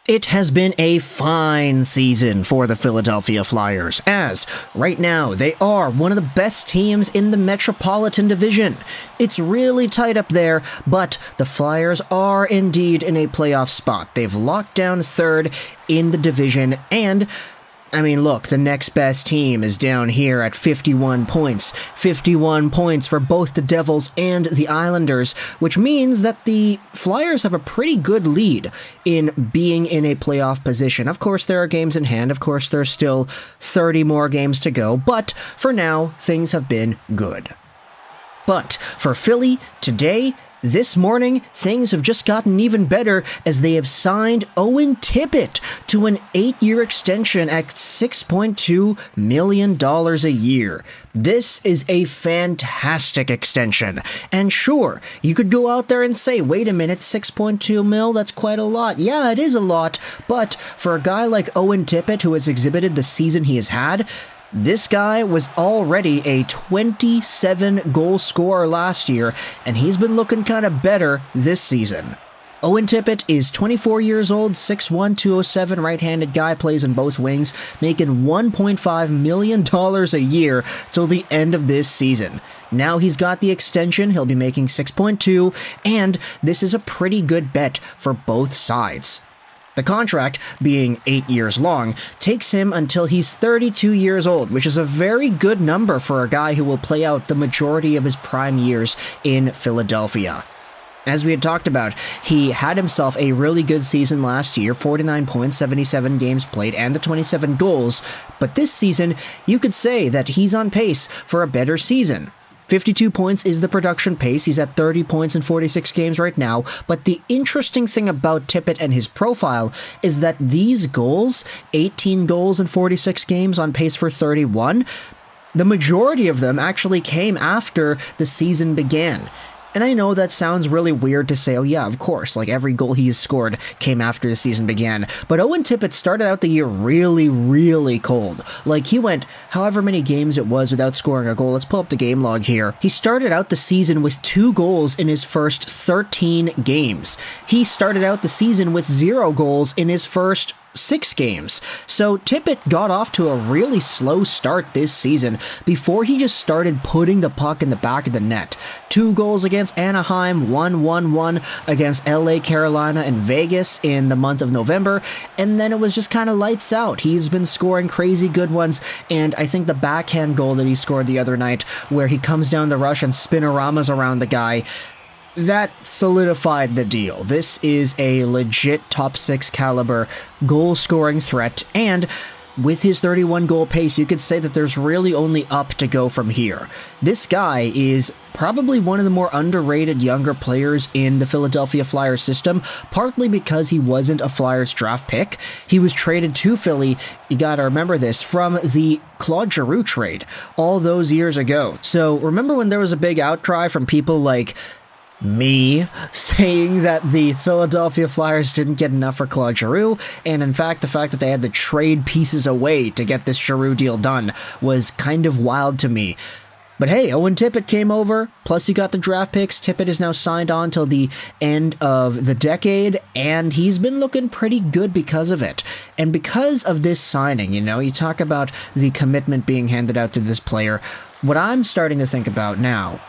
It has been a fine season for the Philadelphia Flyers, as right now they are one of the best teams in the Metropolitan Division. It's really tight up there, but the Flyers are indeed in a playoff spot. They've locked down third in the division, and I mean, look, the next best team is down here at 51 points. 51 points for both the Devils and the Islanders, which means that the Flyers have a pretty good lead in being in a playoff position. Of course, there are games in hand. Of course, there's still 30 more games to go. But for now, things have been good. But for Philly, today, this morning, things have just gotten even better as they have signed Owen Tippett to an 8-year extension at $6.2 million a year. This is a fantastic extension. And sure, you could go out there and say, wait a minute, 6.2 mil, that's quite a lot. Yeah, it is a lot, but for a guy like Owen Tippett, who has exhibited the season he has had, this guy was already a 27-goal scorer last year, and he's been looking kind of better this season. Owen Tippett is 24 years old, 6'1", 207, right-handed guy, plays in both wings, making $1.5 million a year till the end of this season. Now he's got the extension, he'll be making 6.2, and this is a pretty good bet for both sides. The contract, being 8 years long, takes him until he's 32 years old, which is a very good number for a guy who will play out the majority of his prime years in Philadelphia. As we had talked about, he had himself a really good season last year, 49 points, 77 games played, and the 27 goals, but this season, you could say that he's on pace for a better season. 52 points is the production pace. He's at 30 points in 46 games right now. But the interesting thing about Tippett and his profile is that these goals, 18 goals in 46 games on pace for 31, the majority of them actually came after the season began. And I know that sounds really weird to say, oh yeah, of course, like every goal he's scored came after the season began. But Owen Tippett started out the year really, really cold. Like he went however many games it was without scoring a goal. Let's pull up the game log here. He started out the season with 2 goals in his first 13 games. He started out the season with 0 goals in his first 6 games. So Tippett got off to a really slow start this season before he just started putting the puck in the back of the net. 2 goals against Anaheim, 1-1-1 against LA, Carolina, and Vegas in the month of November, and then it was just kind of lights out. He's been scoring crazy good ones, and I think the backhand goal that he scored the other night, where he comes down the rush and spinoramas around the guy, that solidified the deal. This is a legit top 6 caliber goal-scoring threat, and with his 31-goal pace, you could say that there's really only up to go from here. This guy is probably one of the more underrated younger players in the Philadelphia Flyers system, partly because he wasn't a Flyers draft pick. He was traded to Philly, you gotta remember this, from the Claude Giroux trade all those years ago. So remember when there was a big outcry from people like me saying that the Philadelphia Flyers didn't get enough for Claude Giroux, and in fact the fact that they had to trade pieces away to get this Giroux deal done was kind of wild to me. But hey, Owen Tippett came over, plus he got the draft picks. Tippett is now signed on till the end of the decade, and he's been looking pretty good because of it. And because of this signing, you talk about the commitment being handed out to this player, what I'm starting to think about now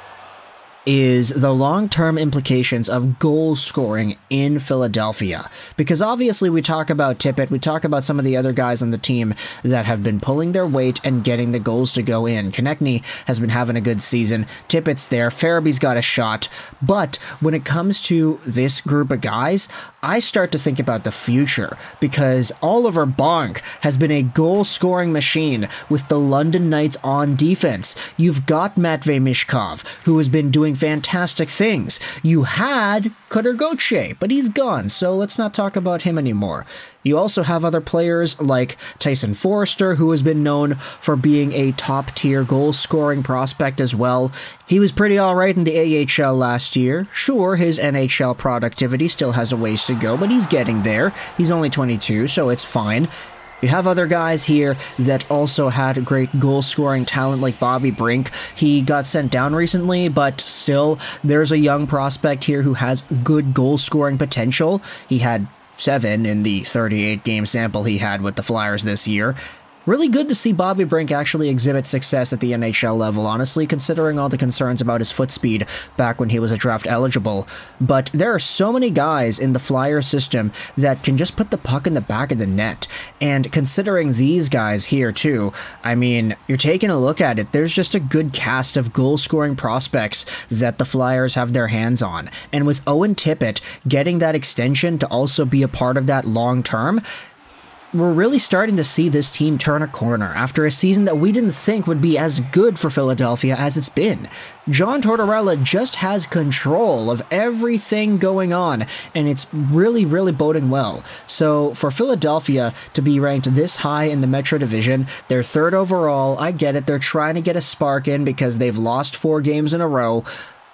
is the long-term implications of goal scoring in Philadelphia. Because obviously we talk about Tippett, we talk about some of the other guys on the team that have been pulling their weight and getting the goals to go in. Konechny has been having a good season, Tippett's there, Farabee's got a shot, but when it comes to this group of guys, I start to think about the future, because Oliver Bonk has been a goal-scoring machine with the London Knights on defense. You've got Matvei Michkov, who has been doing fantastic things. You had Cutter Gauthier, but he's gone, so let's not talk about him anymore. You also have other players like Tyson Forrester, who has been known for being a top-tier goal-scoring prospect as well. He was pretty alright in the AHL last year. Sure, his NHL productivity still has a ways to go, but he's getting there. He's only 22, so it's fine. You have other guys here that also had great goal-scoring talent like Bobby Brink. He got sent down recently, but still, there's a young prospect here who has good goal-scoring potential. He had 7 in the 38-game sample he had with the Flyers this year. Really good to see Bobby Brink actually exhibit success at the NHL level, honestly, considering all the concerns about his foot speed back when he was a draft eligible. But there are so many guys in the Flyer system that can just put the puck in the back of the net. And considering these guys here too, I mean, you're taking a look at it, there's just a good cast of goal-scoring prospects that the Flyers have their hands on. And with Owen Tippett getting that extension to also be a part of that long-term, we're really starting to see this team turn a corner after a season that we didn't think would be as good for Philadelphia as it's been. John Tortorella just has control of everything going on, and it's really, really boding well. So for Philadelphia to be ranked this high in the Metro Division, they're 3rd overall. I get it. They're trying to get a spark in because they've lost 4 games in a row.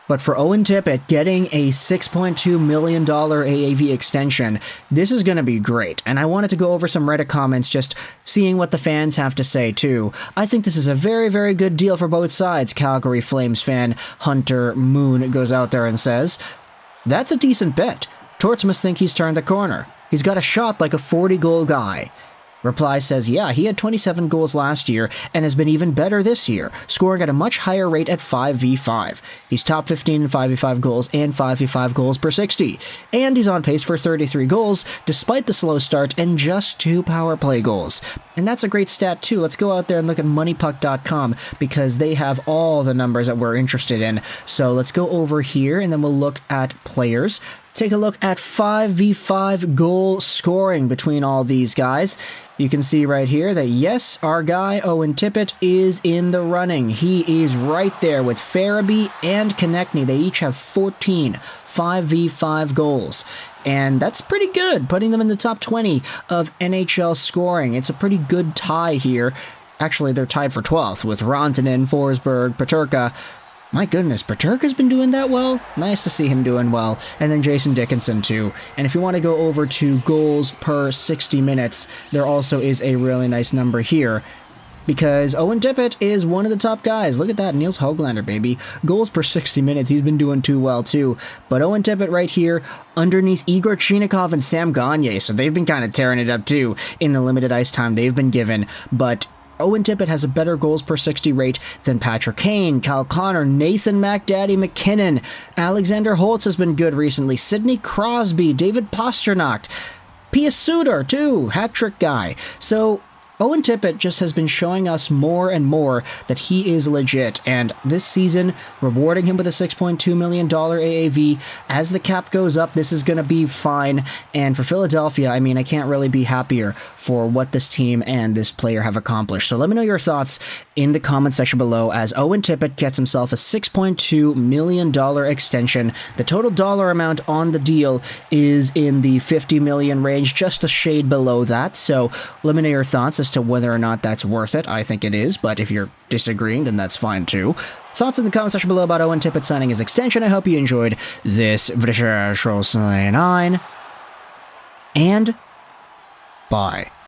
But for Owen Tippett getting a $6.2 million AAV extension, this is going to be great. And I wanted to go over some Reddit comments, just seeing what the fans have to say too. I think this is a very, very good deal for both sides. Calgary Flames fan Hunter Moon goes out there and says, "That's a decent bet. Torts must think he's turned the corner. He's got a shot like a 40-goal guy." Reply says, yeah, he had 27 goals last year and has been even better this year, scoring at a much higher rate at 5v5. He's top 15 in 5v5 goals and 5v5 goals per 60. And he's on pace for 33 goals, despite the slow start and just 2 power play goals. And that's a great stat too. Let's go out there and look at moneypuck.com because they have all the numbers that we're interested in. So let's go over here and then we'll look at players. Take a look at 5v5 goal scoring between all these guys. You can see right here that, yes, our guy Owen Tippett is in the running. He is right there with Farabee and Konechny. They each have 14 5v5 goals. And that's pretty good, putting them in the top 20 of NHL scoring. It's a pretty good tie here. Actually, they're tied for 12th with Rantanen, Forsberg, Peterka. My goodness, Peterka's been doing that well. Nice to see him doing well. And then Jason Dickinson too. And if you want to go over to goals per 60 minutes, there also is a really nice number here. Because Owen Tippett is one of the top guys. Look at that, Nils Höglander, baby. Goals per 60 minutes, he's been doing too well too. But Owen Tippett right here, underneath Igor Chinakhov and Sam Gagner. So they've been kind of tearing it up too in the limited ice time they've been given. But Owen Tippett has a better goals per 60 rate than Patrick Kane, Kyle Connor, Nathan McDaddy McKinnon. Alexander Holtz has been good recently. Sidney Crosby, David Pastrnak, Pius Suter too, hat-trick guy. So Owen Tippett just has been showing us more and more that he is legit, and this season, rewarding him with a $6.2 million AAV. As the cap goes up, this is going to be fine, and for Philadelphia, I mean, I can't really be happier for what this team and this player have accomplished. So let me know your thoughts in the comment section below as Owen Tippett gets himself a $6.2 million extension. The total dollar amount on the deal is in the $50 million range, just a shade below that, so let me know your thoughts as to whether or not that's worth it. I think it is, but if you're disagreeing, then that's fine too. Thoughts in the comment section below about Owen Tippett signing his extension. I hope you enjoyed this video, and bye.